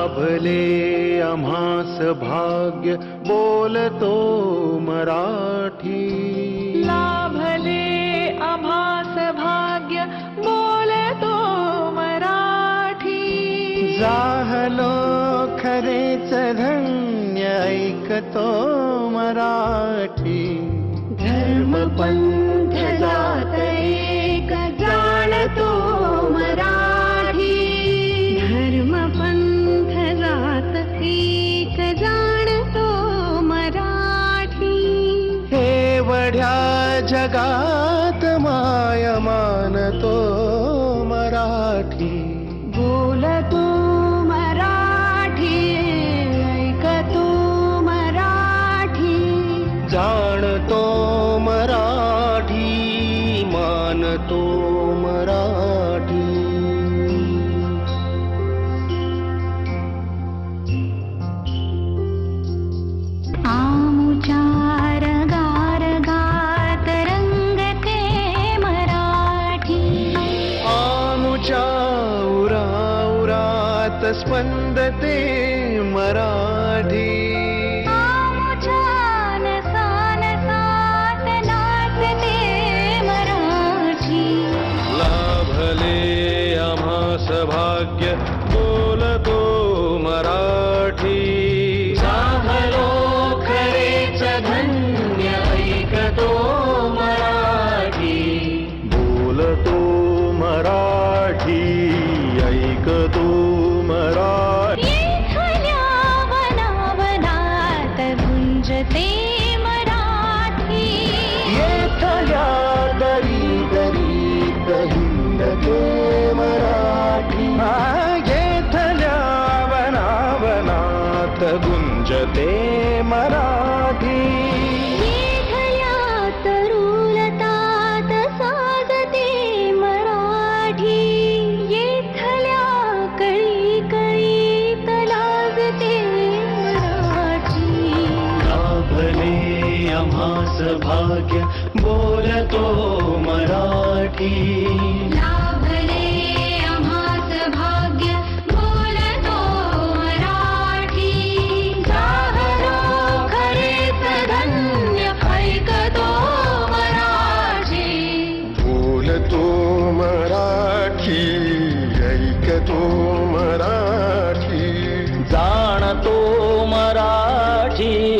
लाभले आम्हास भाग्य बोलतो मराठी. लाभले आम्हास भाग्य बोलतो मराठी. जाहलो खरेच धन्य ऐकतो मराठी. धर्म पंथ जात एक जाणतो मराठी. धर्म पंथ जात एक जाणतो मराठी. एवढ्या जगात माय मानतो मराठी. बोलतो मराठी, ऐकतो मराठी. जाणतो मराठी, मानतो मराठी. आमुचार गारगात रंगते मराठी. आमुच्या उरात स्पंदते मराठी. आमुच्या नसानसात नाचते मराठी. लाभले आम्हास भाग्य बोलतो मराठी. जाहलो खरेच धन्य ऐकतो मराठी. बोलतो मराठी, ऐकतो मराठी. येथल्या वनावनात गुंजते मराठी. येथल्या दरी दरीत हिंडते मराठी. येथल्या वनावनात गुंजते मराठी. येथल्या तरुलतात साजते मराठी. येथल्या कळी कळीत लाजते मराठी. लाभले आम्हास भाग्य बोलतो मराठी. लाभले आम्हास भाग्य बोलतो मराठी. जाहलो खरेच धन्य ऐकतो मराठी. बोलतो मराठी, ऐकतो मराठी. जाणतो मराठी,